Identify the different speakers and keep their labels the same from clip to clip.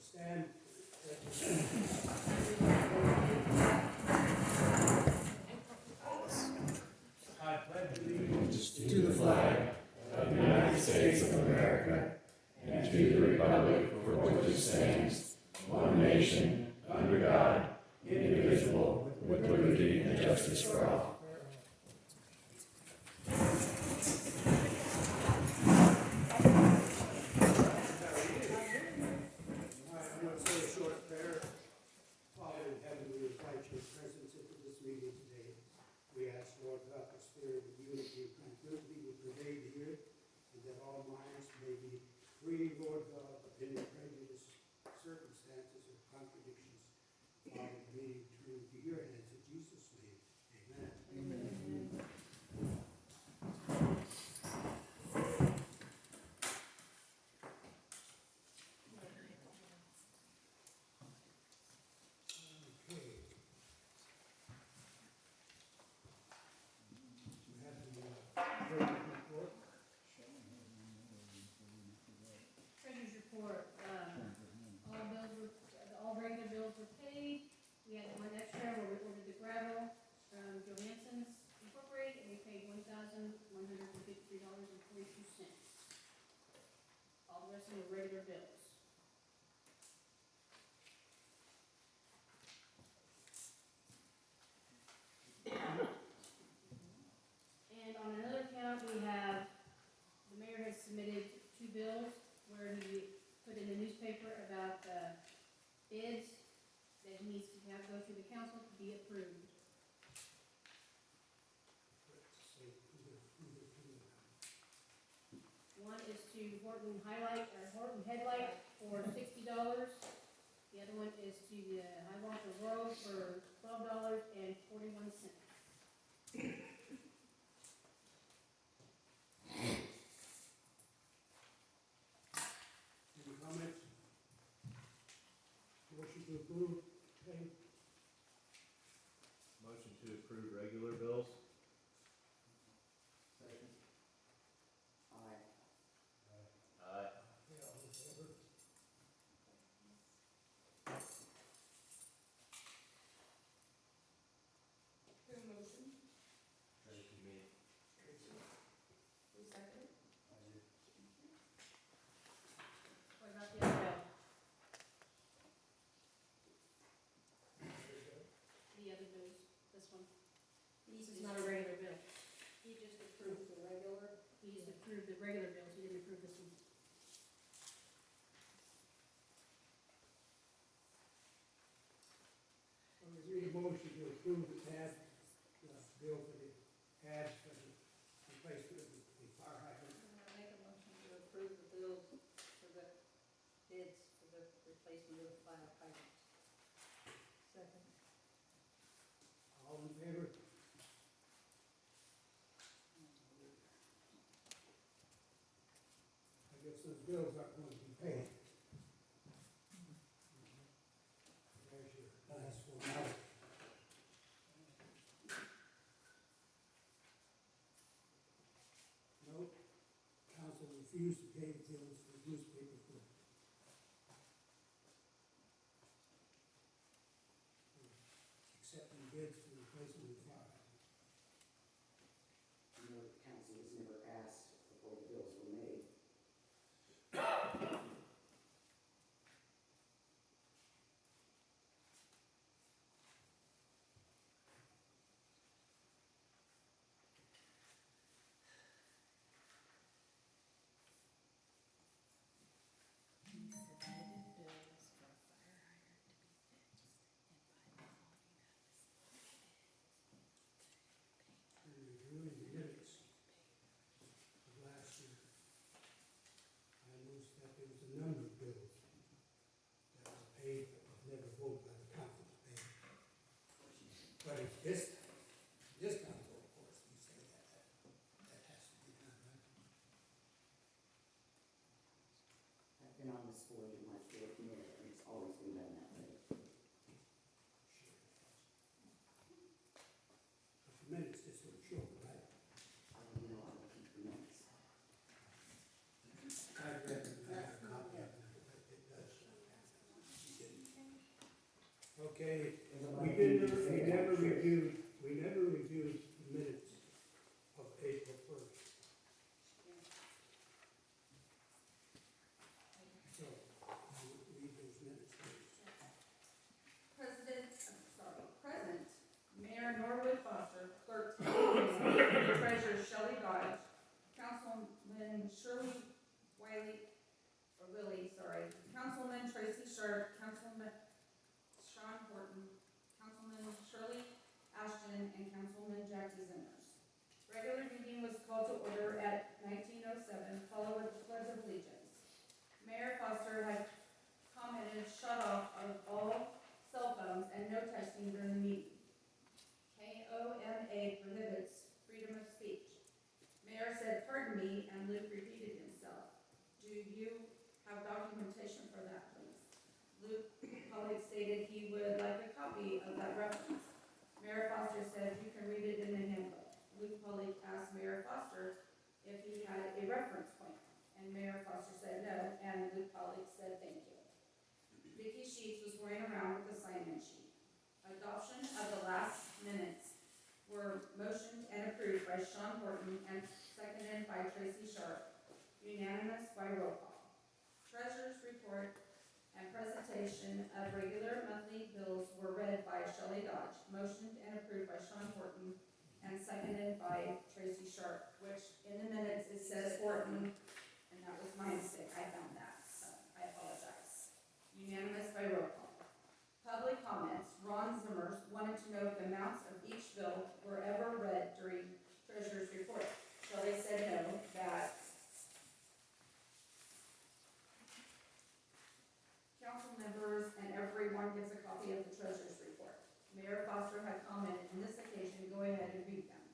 Speaker 1: Stand. I pledge allegiance
Speaker 2: to the flag of the United States of America and to the republic for which it stands, one nation, under God, indivisible, with liberty and justice for all.
Speaker 1: I'm going to say a short prayer. Father in heaven, we invite your presence into this meeting today. We ask, Lord God, the spirit of unity and tranquility will pervade here, and that all minds may be free, Lord God, of any prejudice, circumstances, or contradictions. Father, the meeting turn to your hands in Jesus' name. Amen. Amen.
Speaker 3: Treasurer's report, all regular bills were paid. We had one extra where we ordered the gravel from Johansson's Incorporated, and we paid $1,153.42. All the rest of them were regular bills. And on another account, we have, the mayor has submitted 2 bills where he put in the newspaper about bids that he needs to have go through the council to be approved. One is to Horton Headlight for $60. The other one is to the Hiawatha Road for $12.41.
Speaker 1: Any comments? Motion to approve. Okay.
Speaker 4: Motion to approve regular bills?
Speaker 2: Second. Aye.
Speaker 4: Aye.
Speaker 1: Yeah, all in favor?
Speaker 4: Tracy, me.
Speaker 3: What about the other bill? The other bills, this one. This is not a regular bill.
Speaker 5: He just approved the regular.
Speaker 3: He just approved the regular bills, he didn't approve this one.
Speaker 1: We need a motion to approve the pad, bill for the pad for the replacement of the fire hydrant.
Speaker 5: I make a motion to approve the bills for the bids for the replacement of the fire hydrant. Second.
Speaker 1: All in favor? I guess those bills aren't going to be paid. There's your last one out. Nope. Council refused to pay the bills for newspaper for accepting bids for replacement of the fire hydrant.
Speaker 6: You know, the council was never asked before the bills were made.
Speaker 1: And reviewing the minutes of last year, I noticed that there was a number of bills that were paid but was never voted by the council to pay. But if this council, of course, we say that has to be done, right?
Speaker 6: I've been on this board in my 4th year, and it's always been done that way.
Speaker 1: Sure. But the minutes just don't show, right?
Speaker 6: You know, I will keep the minutes.
Speaker 1: I've read them, I have a copy of them, but it does show. Okay,
Speaker 6: There's a lot
Speaker 1: we
Speaker 6: of things
Speaker 1: didn't,
Speaker 6: to say
Speaker 1: we
Speaker 6: about
Speaker 1: never
Speaker 6: church.
Speaker 1: reviewed the minutes of April first. So, read those minutes first.
Speaker 7: Present, Mayor Norwood Foster, Clerk Tina, Treasurer Shelley Dodge, Councilman Shirley Councilman Tracy Sharp, Councilman Sean Horton, Councilman Shirley Ashton, and Councilman Jackie Zimmers. Regular meeting was called to order at 19:07, followed with the Pledge of Allegiance. Mayor Foster had commented shut off of all cell phones and no texting during the meeting. KOMA prohibits freedom of speech. Mayor said, "Pardon me," and Luke repeated himself. Do you have documentation for that, please? Luke Pollock stated he would like a copy of that reference. Mayor Foster said, "You can read it in the handbook." Luke Pollock asked Mayor Foster if he had a reference point, and Mayor Foster said no, and Luke Pollock said thank you. Vicky Sheets was going around with the sign-in sheet. Adoption of the last minutes were motioned and approved by Sean Horton and seconded by Tracy Sharp, unanimous by roll call. Treasurer's report and presentation of regular monthly bills were read by Shelley Dodge, motioned and approved by Sean Horton, and seconded by Tracy Sharp, which in the minutes it says Horton, and that was my mistake, I found that, so I apologize. Unanimous by roll call. Public comments. Ron Zimmers wanted to know if the amounts of each bill were ever read during Treasurer's report. Shelley said no, that council members and everyone gets a copy of the Treasurer's report. Mayor Foster had commented on this occasion, go ahead and read them.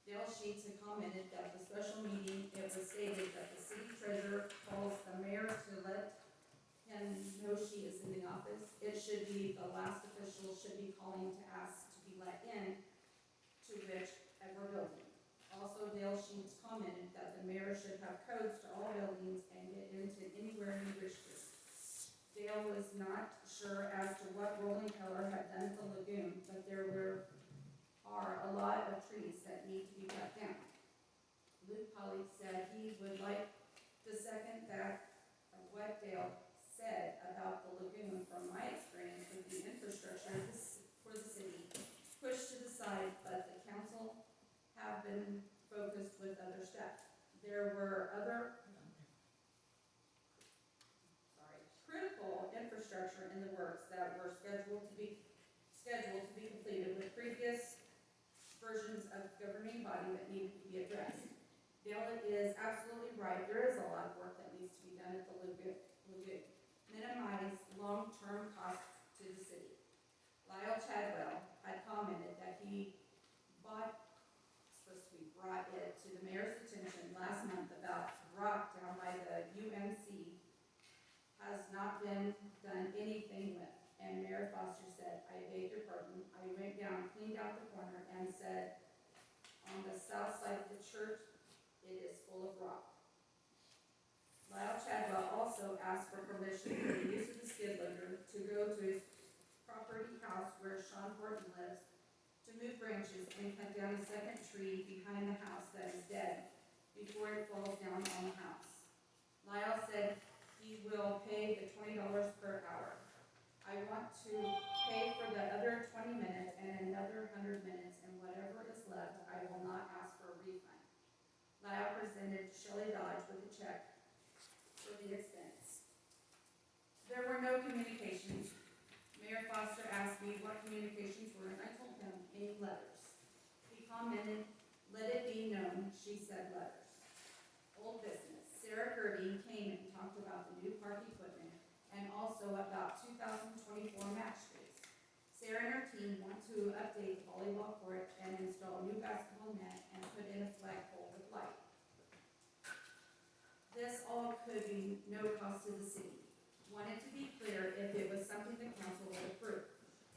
Speaker 7: Dale Sheets had commented that the special meeting, it was stated that the city treasurer calls the mayor to let him know she is in the office. It should be the last official should be calling to ask to be let in to whichever building. Also, Dale Sheets commented that the mayor should have codes to all buildings and get into anywhere he wished to. Dale was not sure as to what Rolling Keller had done at the lagoon, but there are a lot of trees that need to be cut down. Luke Pollock said he would like to second that of what Dale said about the lagoon. From my experience with the infrastructure for the city, pushed to the side, but the council have been focused with other stuff. There were other critical infrastructure in the works that were scheduled to be completed with previous versions of governing body that needed to be addressed. Dale is absolutely right. There is a lot of work that needs to be done at the lagoon. Minimize long-term costs to the city. Lyle Chadwell had commented that he brought it to the mayor's attention last month about rock down by the UNC has not been done anything with. And Mayor Foster said, "I beg your pardon." I went down, cleaned out the corner, and said, on the south side of the church, it is full of rock. Lyle Chadwell also asked for permission for the use of the skid loader to go to his property house where Sean Horton lives to move branches and cut down a second tree behind the house that is dead before it falls down on the house. Lyle said he will pay the $20 per hour. I want to pay for the other 20 minutes and another 100 minutes, and whatever is left, I will not ask for a refund. Lyle presented Shelley Dodge with a check for the expense. There were no communications. Mayor Foster asked me what communications were, and I told him any letters. He commented, "Let it be known," she said letters. Old business. Sarah Gertie came and talked about the new park equipment and also about 2024 match days. Sarah and her team want to update the volleyball court and install new basketball net and put in a flagpole with light. This all could be no cost to the city. Wanted to be clear if it was something the council would approve.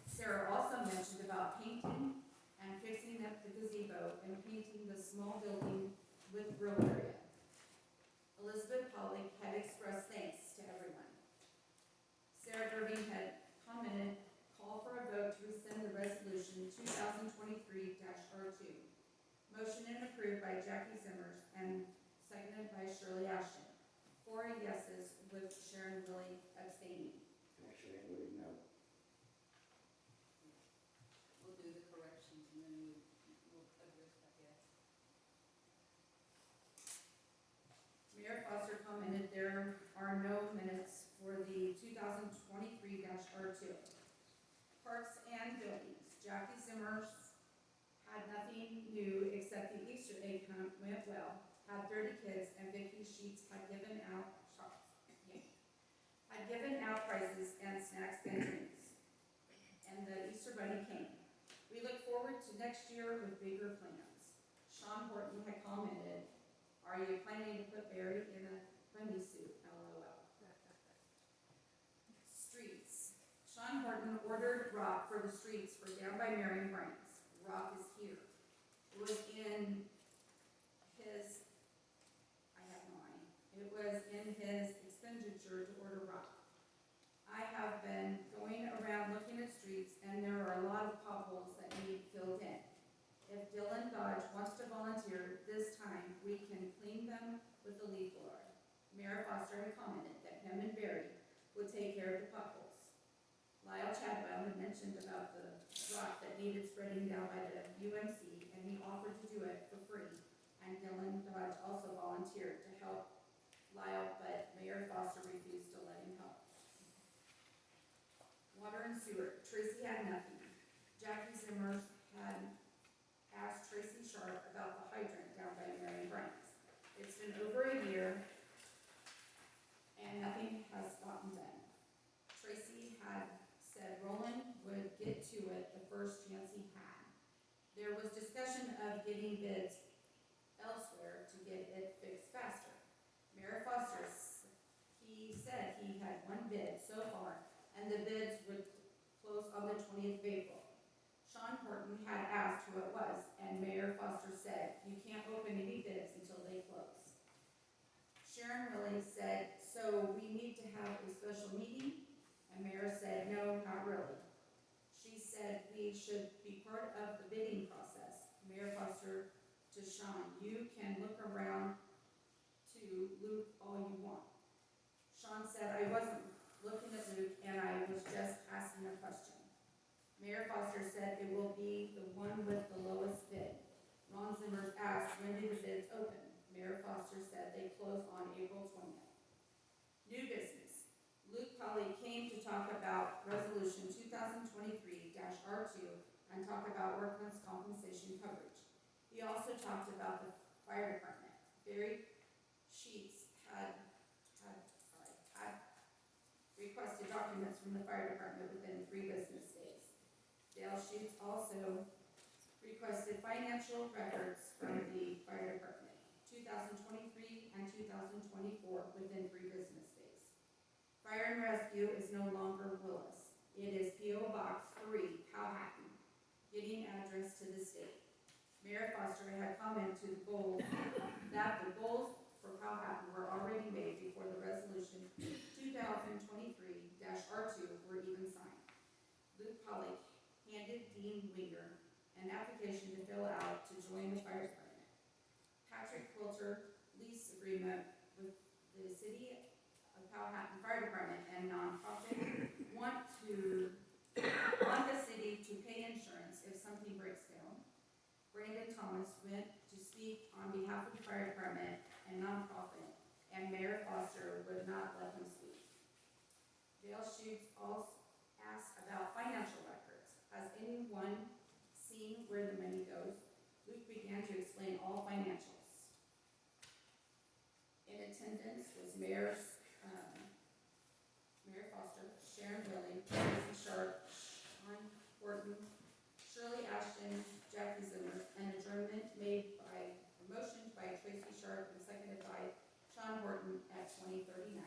Speaker 7: Sarah also mentioned about painting and fixing up the gazebo and painting the small building with grill area. Elizabeth Pollock had expressed thanks to everyone. Sarah Durbin had commented, "Call for a Motion and approved by Jackie Zimmers and seconded by Shirley Ashton. 4 yeses with Sharon Willie abstaining.
Speaker 6: Actually, I voted no.
Speaker 5: We'll do the corrections and then we'll address that, yes.
Speaker 7: Mayor Foster commented there are no minutes for the 2023-R2. Parks and Buildings, Jackie Zimmers had nothing new except the Easter egg hunt went well, had 30 kids, and Vicki Sheets had given out prizes and snacks and drinks. And the Easter Bunny came. We look forward to next year with bigger plans. Sean Horton had commented, "Are you planning to put Barry in a bunny suit? LOL." Streets. Sean Horton ordered rock for the streets for down by Marion Branks. Rock is here. It was in his, I have no idea. It was in his expenditure to order rock. I have been going around looking at streets and there are a lot of potholes that need filled in. If Dylan Dodge wants to volunteer this time, we can clean them with the leaf blower. Mayor Foster had commented that him and Barry would take care of the potholes. Lyle Chadwell had mentioned about the rock that needed spreading down by the UMC, and he offered to do it for free. And Dylan Dodge also volunteered to help Lyle, but Mayor Foster refused to let him help. Water and sewer, Tracy had nothing. Jackie Zimmers had asked Tracy Sharp about the hydrant down by Marion Branks. It's been over a year and nothing has gotten done. Tracy had said Roland would get to it the first chance he had. There was discussion of getting bids elsewhere to get it fixed faster. Mayor Foster, he said he had one bid so far and the bids would close on the 20th of April. Sean Horton had asked who it was, and Mayor Foster said, "You can't open any bids until they close." Sharon Willie said, "So we need to have a special meeting?" And Mayor said, "No, not really." She said we should be part of the bidding process. Mayor Foster to Sean, "You can look around to Luke all you want." Sean said, "I wasn't looking at Luke and I was just asking a question." Mayor Foster said it will be the one with the lowest bid. Ron Zimmers asked, "When do the bids open?" Mayor Foster said they close on April 20th. New business. Luke Polly came to talk about Resolution 2023-R2 and talk about workman's compensation coverage. He also talked about the fire department. Barry Sheets had requested documents from the fire department within 3 business days. Dale Sheets also requested financial records from the fire department, 2023 and 2024 within 3 business days. Fire and rescue is no longer Willis. It is P.O. Box 3, Powhattan, getting address to the state. Mayor Foster had commented to the goals that the goals for Powhattan were already made before the resolution 2023-R2 were even signed. Luke Pollock handed Dean Winger an application to fill out to join the fire department. Patrick Quilter lease agreement with the city of Powhattan Fire Department and nonprofit want the city to pay insurance if something breaks down. Brandon Thomas went to speak on behalf of the fire department and nonprofit, and Mayor Foster would not let him speak. Dale Sheets also asked about financial records. Has anyone seen where the money goes? Luke began to explain all financials. In attendance was Mayor Foster, Sharon Willie, Tracy Sharp, Sean Horton, Shirley Ashton, Jackie Zimmer, and adjournment made by, motioned by Tracy Sharp and seconded by Sean Horton at 20:39.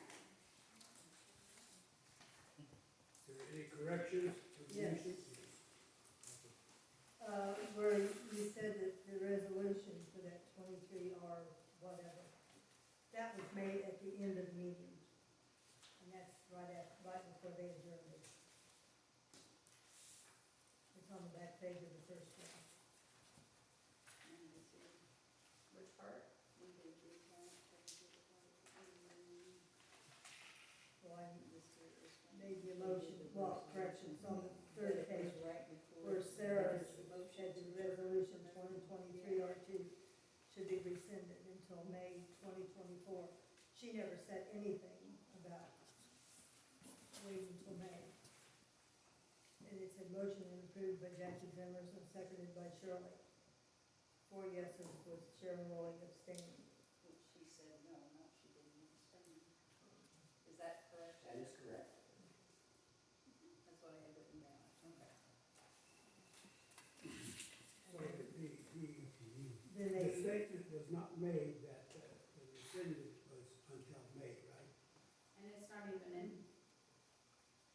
Speaker 1: Is there any corrections?
Speaker 8: Yes. Where you said that the resolution for that 23 or whatever, that was made at the end of the meeting. And that's right before they adjourned it. It's on the back page of the first one.
Speaker 7: chart.
Speaker 5: We did recount,
Speaker 8: Well, I
Speaker 5: this year is one.
Speaker 8: made the motion, well, corrections on the third
Speaker 5: But it
Speaker 8: page,
Speaker 5: was right before.
Speaker 8: where Sarah
Speaker 5: It's the motion
Speaker 8: said
Speaker 5: to
Speaker 8: the resolution 2023 R2 should be rescinded until May 2024. She never said anything about waiting until May. And it said motion and approved by Jackie Zimmer's and seconded by Shirley. 4 yeses with Sharon Rowling abstaining.
Speaker 5: Which she said, no, she didn't abstain. Is that correct?
Speaker 6: That is correct.
Speaker 5: That's what I had written down. Okay.
Speaker 1: So
Speaker 8: Then
Speaker 1: the
Speaker 8: they,
Speaker 1: statement was not made that the rescinded was until May, right?
Speaker 3: And it's not even in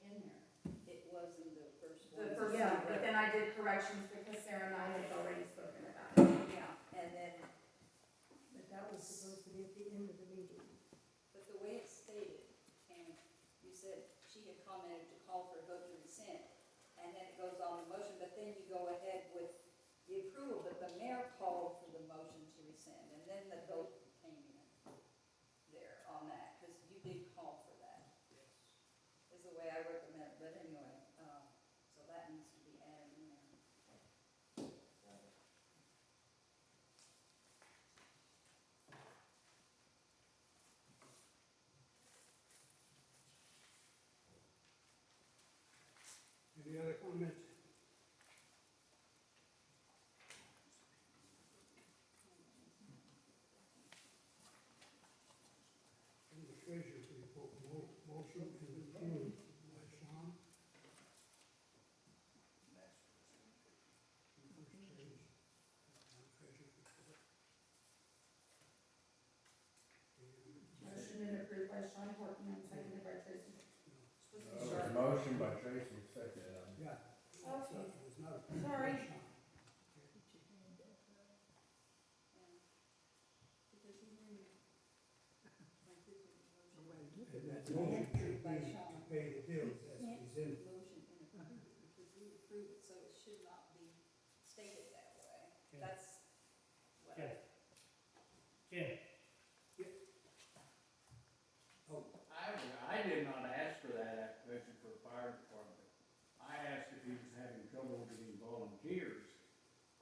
Speaker 3: there.
Speaker 5: It was in the first one.
Speaker 7: The first
Speaker 8: Yeah.
Speaker 7: one, but then I did corrections because Sarah and I had already spoken about it.
Speaker 5: Yeah, and then,
Speaker 8: but that was supposed to be at the end of the meeting.
Speaker 5: but the way it's stated, and you said she had commented to call for a vote to rescind, and then it goes on the motion, but then you go ahead with the approval, but the mayor called for the motion to rescind, and then the vote came in there on that, because you did call for that, is the way I recommend it, but anyway, so that needs to be added in there.
Speaker 1: Any other comments? In the treasurer's report, motion and approved by Sean. First page, treasurer's report.
Speaker 7: Motion and approved by Sean Horton and seconded by Tracy.
Speaker 2: There was a motion by Tracy, second.
Speaker 1: Yeah.
Speaker 7: Okay.
Speaker 1: It was not approved by
Speaker 7: Sorry.
Speaker 1: Sean. And that motion should be to pay the bills as presented.
Speaker 5: Motion and approve it, because we approve it, so it should not be stated that way.
Speaker 1: Yeah.
Speaker 5: That's what.
Speaker 1: Yeah. Yeah. Oh,
Speaker 9: I did not ask for that application for the fire department. I asked if he was having trouble getting volunteers.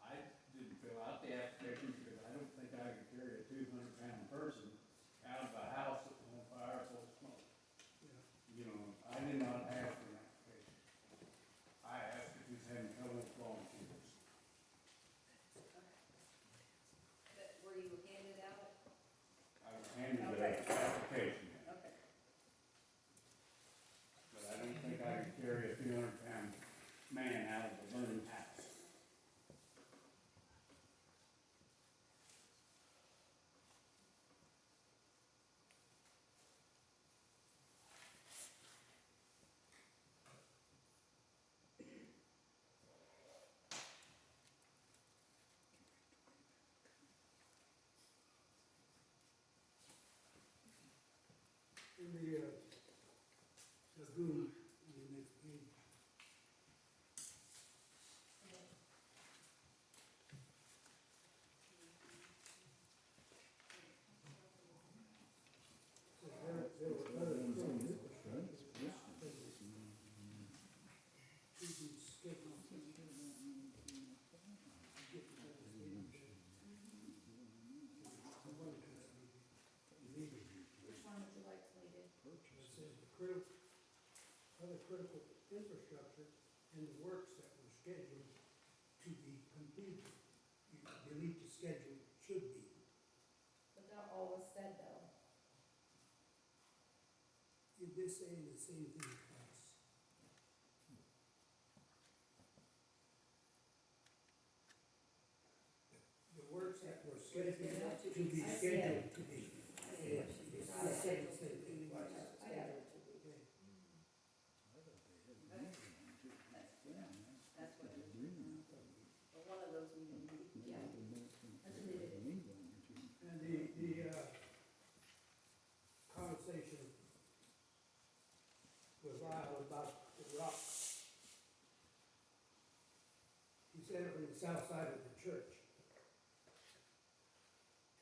Speaker 9: I didn't fill out the application because I don't think I could carry a 200-pound person out of a house that was on fire full of smoke.
Speaker 1: yeah.
Speaker 9: You know, I did not ask for an application. I asked if he was having trouble with volunteers.
Speaker 5: But were you handed out?
Speaker 9: I was handed the
Speaker 5: Okay.
Speaker 9: application,
Speaker 5: Okay.
Speaker 9: but I don't think I could carry a 200-pound man out of a burning house.
Speaker 1: In the lagoon, on the next page. So there were other critical infrastructure to be scheduled.
Speaker 7: Which one would you like deleted?
Speaker 1: It says the critical, other critical infrastructure and the works that were scheduled to be completed. You delete the schedule should be.
Speaker 7: But that all was said though.
Speaker 1: You're just saying the same thing twice. The works that were scheduled to be scheduled to be. Yeah, it's not saying the same thing twice.
Speaker 5: I got it.
Speaker 1: Okay.
Speaker 5: That's what it is. But one of those we didn't need.
Speaker 7: Yeah. I deleted it.
Speaker 1: And the conversation with Lyle about the rock. He said it was the south side of the church.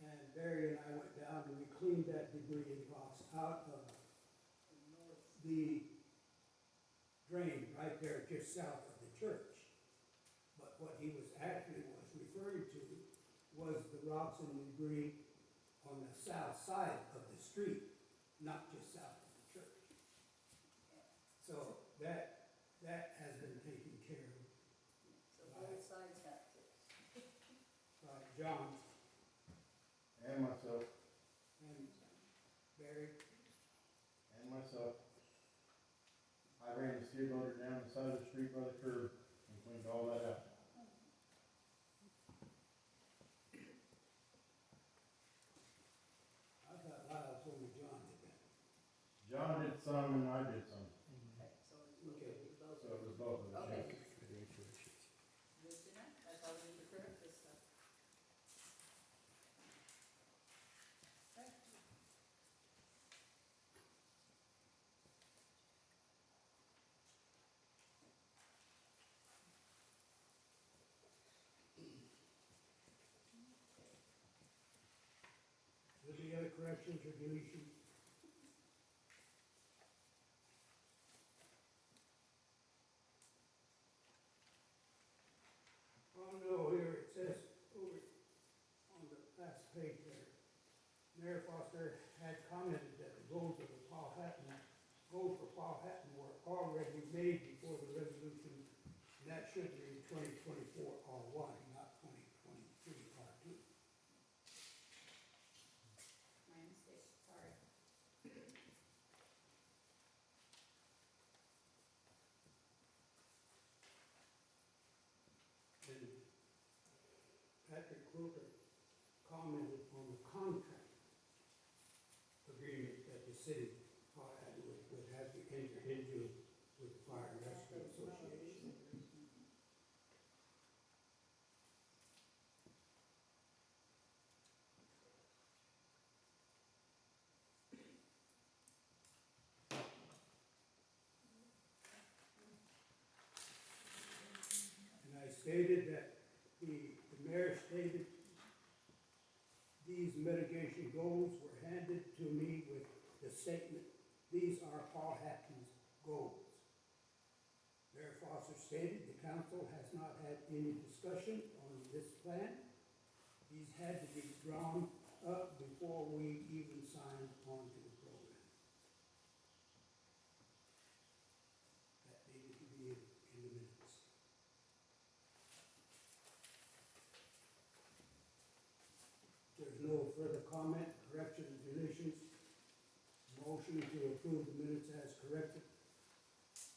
Speaker 1: And Barry and I went down and we cleaned that debris and rocks out of the drain right there just south of the church. But what he was referring to was the rocks and debris on the south side of the street, not just south of the church. So that has been taken care of.
Speaker 5: So both sides have to.
Speaker 1: John
Speaker 2: And myself.
Speaker 1: and Barry,
Speaker 2: And myself. I ran the skid loader down the side of the street by the curb and cleaned all that out.
Speaker 1: I thought Lyle told me John did that.
Speaker 2: John did some and I did some,
Speaker 5: Okay, so
Speaker 1: Okay.
Speaker 5: both.
Speaker 2: so it was both of us.
Speaker 5: Okay.
Speaker 2: yes.
Speaker 5: Good to know, that's all we need to correct this stuff. Okay.
Speaker 1: Any other corrections or deletions? Oh no, here it says over on the last page there, Mayor Foster had commented that the goals of the Powhattan were already made before the resolution, and that should be 2024 R1, not 2023 R2.
Speaker 7: My mistake, sorry.
Speaker 1: And Patrick Quilter commented on the contract agreement that the city would have to enter into with the Fire and Rescue Association. And I stated that the mayor stated these mitigation goals were handed to me with the statement, these are Powhattan's goals. Mayor Foster stated the council has not had any discussion on this plan. These had to be drawn up before we even signed on to the program. That needed to be in the minutes. There's no further comment, corrections, deletions. Motion to approve the minutes as corrected.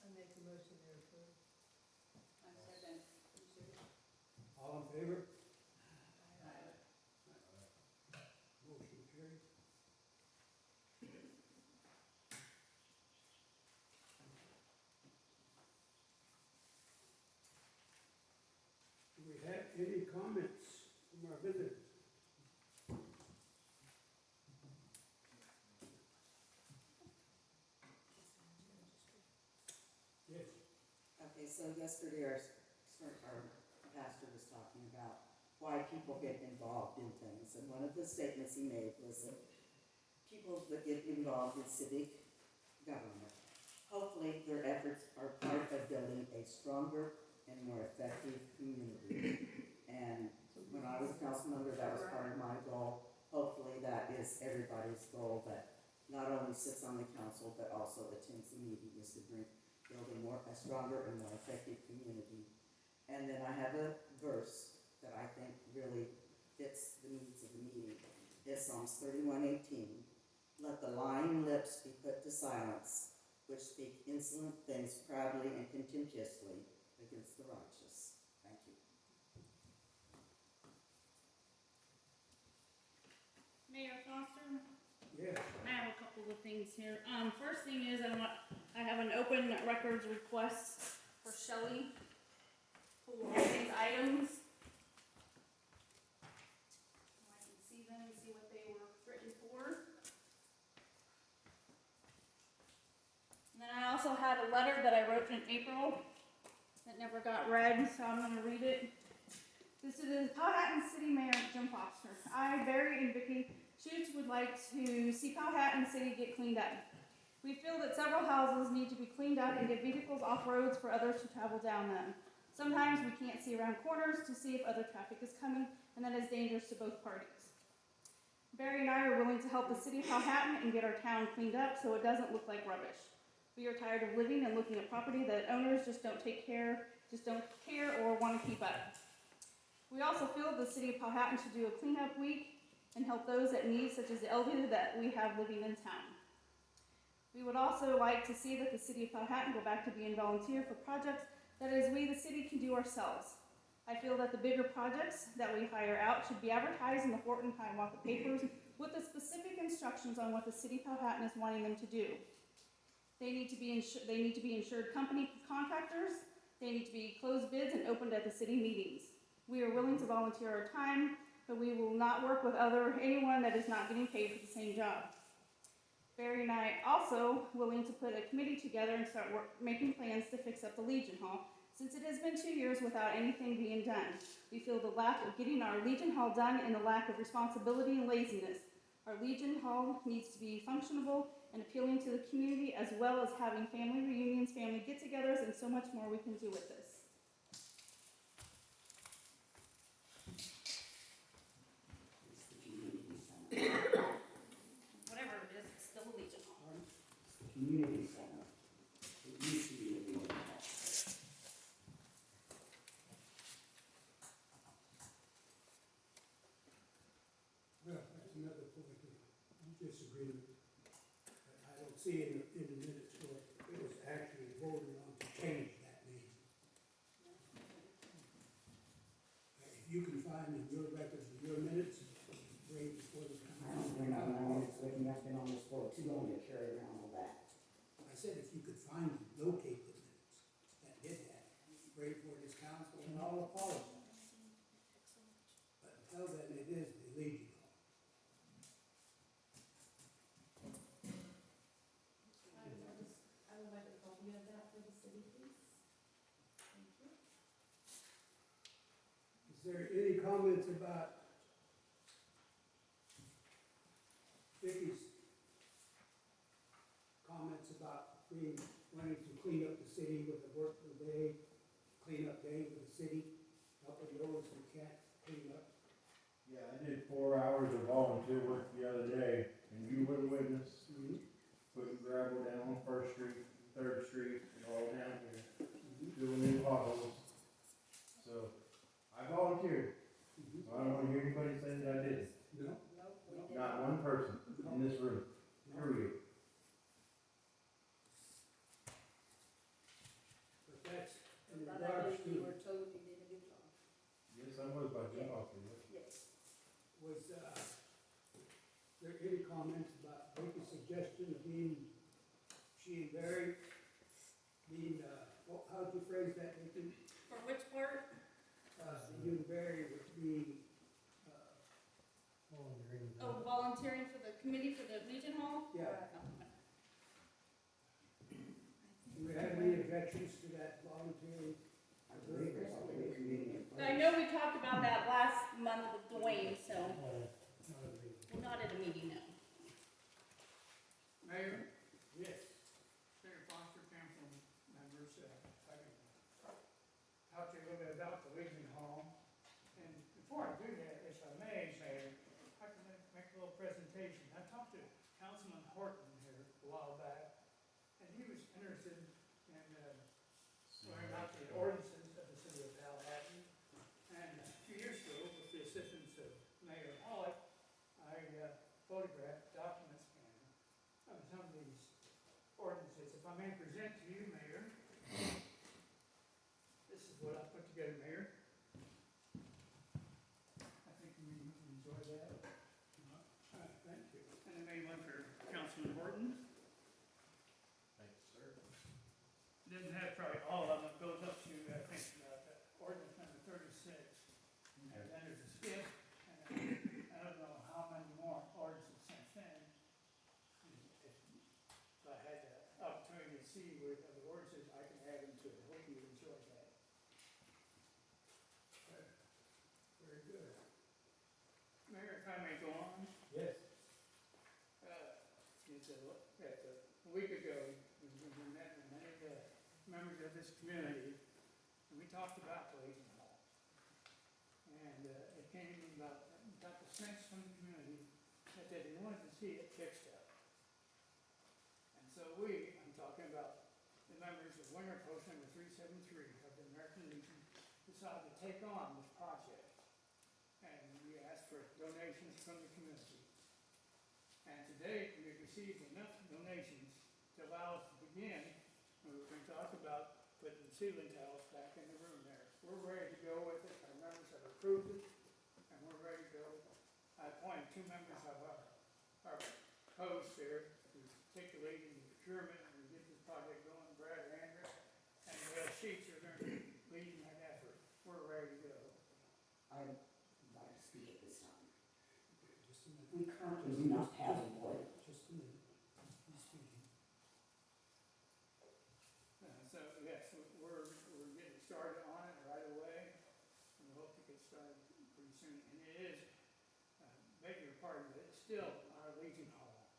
Speaker 8: I make a motion there for.
Speaker 5: I second. You sure?
Speaker 1: All in favor?
Speaker 5: Aye.
Speaker 1: Motion carried. Do we have any comments from our visitors? Yes.
Speaker 6: Okay, so yesterday our pastor was talking about why people get involved in things, and one of the statements he made was that people that get involved in civic government, hopefully their efforts are part of building a stronger and more effective community. And when I was a council member, that was part of my goal. Hopefully that is everybody's goal, that not only sits on the council, but also attends the meeting, is to build a stronger and more effective community. And then I have a verse that I think really fits the needs of the meeting. It's Psalms 31:18. Let the lying lips be put to silence, which speak insolent things proudly and contemptuously against the righteous. Thank you.
Speaker 3: Mayor Foster,
Speaker 1: Yes.
Speaker 3: I have a couple of things here. First thing is I have an open records request for Shelley for all these items. I can see them and see what they were written for. And then I also had a letter that I wrote in April that never got read, so I'm gonna read it.
Speaker 10: This is the Powhattan City Mayor, Jim Foster. I, Barry, and Vicky Schutz would like to see Powhattan City get cleaned up. We feel that several houses need to be cleaned up and get vehicles off roads for others to travel down them. Sometimes we can't see around corners to see if other traffic is coming, and that is dangerous to both parties. Barry and I are willing to help the city of Powhattan and get our town cleaned up so it doesn't look like rubbish. We are tired of living and looking at property that owners just don't care or want to keep up. We also feel the city of Powhattan should do a cleanup week and help those that need, such as the elderly that we have living in town. We would also like to see that the city of Powhattan go back to being volunteer for projects that is we, the city, can do ourselves. I feel that the bigger projects that we hire out should be advertised in the Horton Hiawatha papers with the specific instructions on what the city of Powhattan is wanting them to do. They need to be insured company contractors. They need to be closed bids and opened at the city meetings. We are willing to volunteer our time, but we will not work with anyone that is not getting paid for the same job. Barry and I also willing to put a committee together and start making plans to fix up the Legion Hall, since it has been 2 years without anything being done. We feel the lack of getting our Legion Hall done and the lack of responsibility and laziness. Our Legion Hall needs to be functionable and appealing to the community, as well as having family reunions, family get-togethers, and so much more we can do with this.
Speaker 6: It's the community center.
Speaker 10: Whatever it is, it's still a Legion Hall.
Speaker 6: It's the community center. It used to be the Legion Hall.
Speaker 1: Well, that's another point of disagreement. I don't see in the minutes where it was actually voted on to change that name. If you can find in your records, in your minutes, bring before the
Speaker 6: I don't bring out my minutes with me, I've been on this board too long to carry around all that.
Speaker 1: I said if you could find and locate the minutes that did that, bring before this council, and I'll apologize. But until then, it is the Legion Hall.
Speaker 10: I would like a copy of that for the city, please. Thank you.
Speaker 1: Is there any comments about Vicky's comments about wanting to clean up the city with a workable day, clean up day with the city, helping those who can't clean up?
Speaker 2: Yeah, I did 4 hours of volunteer work the other day, and you were the witness. Putting gravel down on First Street, Third Street, and all down here, doing new potholes. So, I volunteered. So I don't want to hear anybody say that I didn't.
Speaker 1: No?
Speaker 2: Not one person in this room. Period.
Speaker 1: But that's in
Speaker 5: But I
Speaker 1: regards
Speaker 5: believe you
Speaker 1: to,
Speaker 5: were told you did a good job.
Speaker 2: Yes, I was by Jim Foster.
Speaker 5: Yes.
Speaker 1: was, there any comments about Vicky's suggestion of she and Barry being, how'd you phrase that, Vicky?
Speaker 10: For which part?
Speaker 1: You and Barry were being,
Speaker 10: Oh, volunteering for the committee for the Legion Hall?
Speaker 1: yeah. Do we have any objections to that volunteering?
Speaker 6: I believe there's already a committee in place.
Speaker 10: I know we talked about that last month with Dwayne, so we're not at a meeting now.
Speaker 9: Mayor,
Speaker 1: Yes.
Speaker 9: Mayor Foster, council members, I can talk to you a little bit about the Legion Hall. And before I do that, if I may, Mayor, I can make a little presentation. I talked to Councilman Horton here a while back, and he was interested in learning about the ordinances of the city of Powhattan. And a few years ago, with the assistance of Mayor Pollock, I photographed documents of some of these ordinances. If I may present to you, Mayor, this is what I put together, Mayor. I think you enjoy that.
Speaker 1: Thank you.
Speaker 9: And I made one for Councilman Horton.
Speaker 4: Thank you, sir.
Speaker 9: Doesn't have probably all of them, it goes up to, I think, ordinance number 36. And then there's a skip, and I don't know how many more ordinances since then. If I had the opportunity to see where the ordinances, I can add them to it. I hope you enjoy that. Mayor, if I may go on,
Speaker 1: Yes.
Speaker 9: a week ago, we met with many members of this community, and we talked about the Legion Hall. And it came about the sense from the community that they wanted to see it fixed up. And so I'm talking about the members of Winter Post number 373 of the American Legion, decided to take on this project. And we asked for donations from the community. And to date, we've received enough donations to allow us to begin, and we're going to talk about putting the ceiling tiles back in the room there. We're ready to go with it, our members have approved it, and we're ready to go. I appointed 2 members of our post there to take the lead in the procurement and get this project going, Brad and Andrew, and the sheets are going to be leading that effort. We're ready to go.
Speaker 11: I would like to speak at this time.
Speaker 1: Just a minute.
Speaker 11: We currently do not have a boiler.
Speaker 1: Just a minute. He's speaking.
Speaker 9: So, yes, we're getting started on it right away, and we hope to get started pretty soon. And it is, beg your pardon, but it's still our Legion Hall.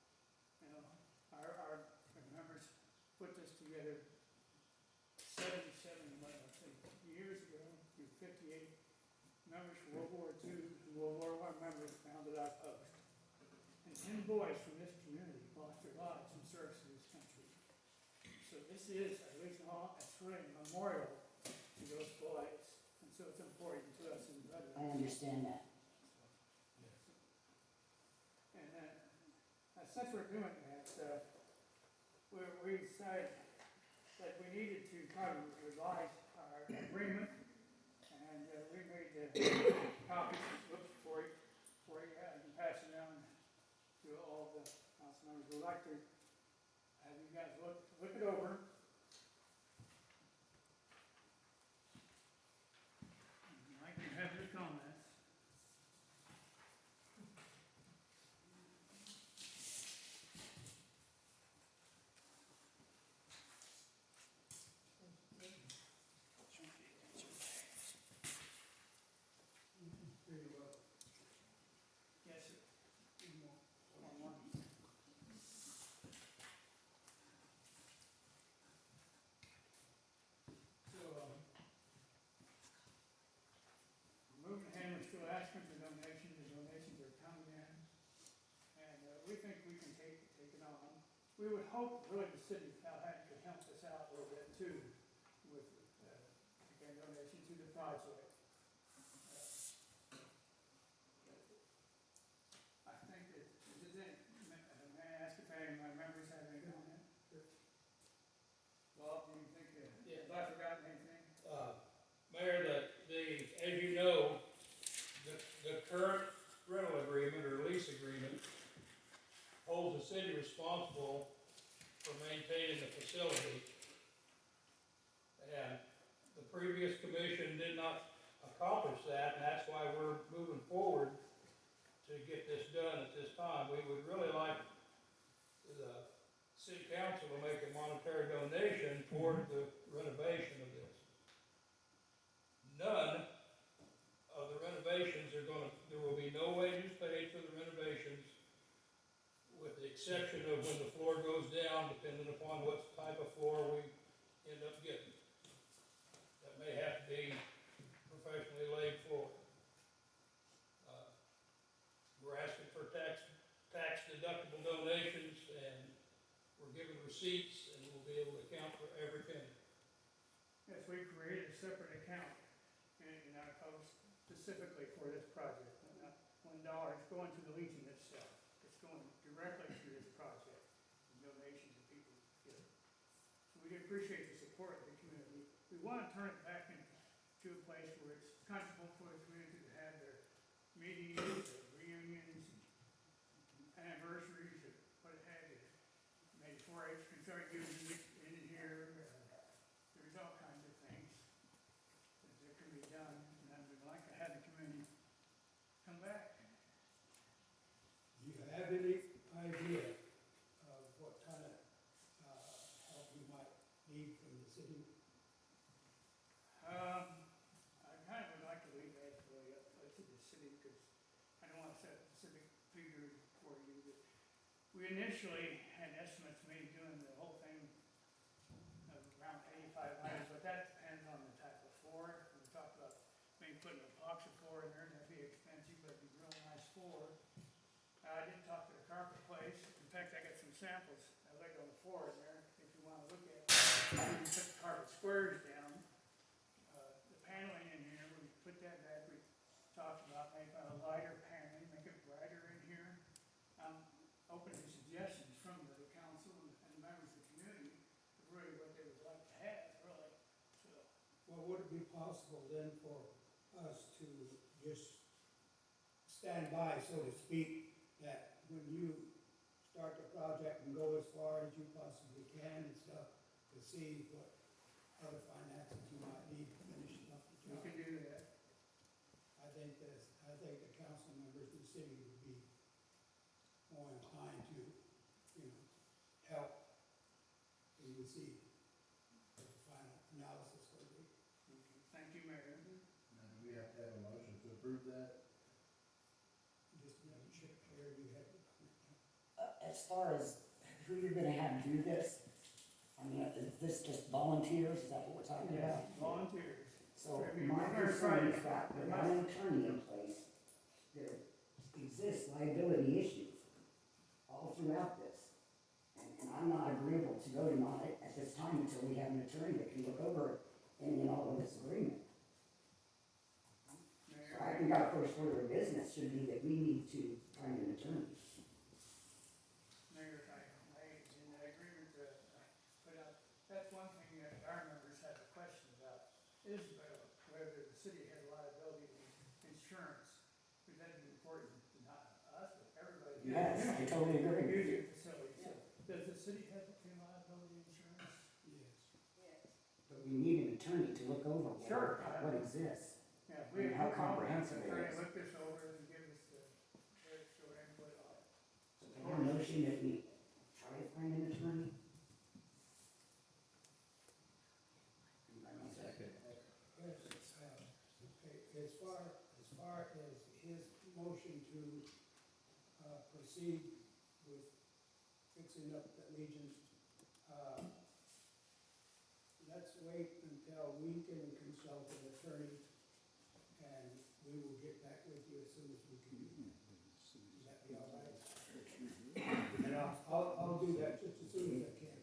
Speaker 9: You know, our members put this together 77, I think, years ago, through 58 members from World War II, and World War I members founded our post. And 10 boys from this community lost their lives in service to this country. So this is our Legion Hall, it's really a memorial to those boys, and so it's important to us in veterans.
Speaker 11: I understand that.
Speaker 9: And since we're doing that, we decided that we needed to probably revise our agreement, and we made copies for you. I can pass it down to all the council members. We'd like to have you guys look it over. I can have your comments.
Speaker 1: Very well.
Speaker 9: Yes, sir. One. So, moving ahead, we're still asking for donations, the donations are coming in, and we think we can take it on. We would hope really the city of Powhattan could help us out a little bit too, with, again, donation to the project. I think that, may I ask if any of my members have any comment? Bob, do you think, have I forgotten anything?
Speaker 12: Mayor, as you know, the current rental agreement or lease agreement holds the city responsible for maintaining the facility. And the previous commission did not accomplish that, and that's why we're moving forward to get this done at this time. We would really like the city council to make a monetary donation toward the renovation of this. None of the renovations there will be no wages paid for the renovations, with the exception of when the floor goes down, depending upon what type of floor we end up getting. That may have to be professionally laid floor. We're asking for tax deductible donations, and we're given receipts, and we'll be able to account for every penny.
Speaker 9: Yes, we created a separate account in our post specifically for this project. Not $1 is going to the Legion itself. It's going directly to this project, the donations that people give. So we appreciate the support of the community. We want to turn it back into a place where it's comfortable for the community to have their meetings, their reunions, anniversaries, or what have you. Maybe 4-H can start using it in here. There's all kinds of things that can be done, and I would like to have the community come back.
Speaker 1: Do you have any idea of what kind of help you might need from the city?
Speaker 9: I kind of would like to leave that really up to the city. city, because I don't want to set a specific figure for you, but we initially had estimates made doing the whole thing of around 8,500, but that depends on the type of floor. We talked about maybe putting an epoxy floor in there, that'd be expensive, but it'd be a real nice floor. I did talk to the carpet place. In fact, I got some samples I laid on the floor in there, if you want to look at it. We put the carpet squares down. The paneling in here, we put that back. We talked about making a lighter paneling, make it brighter in here. I'm open to suggestions from the council and members of the community, really what they would like to have, really. So,
Speaker 1: Well, would it be possible then for us to just stand by, so to speak, that when you start the project and go as far as you possibly can and stuff, to see what other finances you might need to finish up the
Speaker 9: we
Speaker 1: job?
Speaker 9: can do that.
Speaker 1: I think the council members of the city would be more inclined to, help when we see what the final analysis will be.
Speaker 9: Okay. Thank you, Mayor.
Speaker 4: Now, do we have to have a motion to approve that?
Speaker 1: Just to make sure clear you have the
Speaker 11: As far as who you're gonna have do this, I mean, is this just volunteers, is that what we're talking about?
Speaker 9: Volunteers.
Speaker 11: So
Speaker 9: I mean,
Speaker 11: my
Speaker 9: we're gonna
Speaker 11: concern
Speaker 9: try
Speaker 11: is
Speaker 9: to-
Speaker 11: that without an attorney in place, there exists liability issues all throughout this. And I'm not agreeable to voting on it at this time until we have an attorney that can look over any and all of this agreement. So I think our first order of business should be that we need to find an attorney.
Speaker 9: Mayor, in the agreement that I put out, that's one thing that our members have a question about, is whether the city has liability insurance, because that'd be important to not us, but everybody.
Speaker 11: Yes, I totally agree with you.
Speaker 9: Using facilities. So, does the city have liability insurance?
Speaker 1: Yes.
Speaker 5: Yes.
Speaker 11: But we need an attorney to look over
Speaker 9: Sure.
Speaker 11: what exists.
Speaker 9: Yeah,
Speaker 11: And how comprehensive it
Speaker 9: Try
Speaker 11: is.
Speaker 9: to look this over and give us the, show input on it.
Speaker 11: So can I motion that we try to find an attorney?
Speaker 4: Second.
Speaker 1: Yes, okay, as far as his motion to, proceed with fixing up the Legion, let's wait until we can consult an attorney, and we will get back with you as soon as we can. Would that be all right? And I'll do that just as soon as I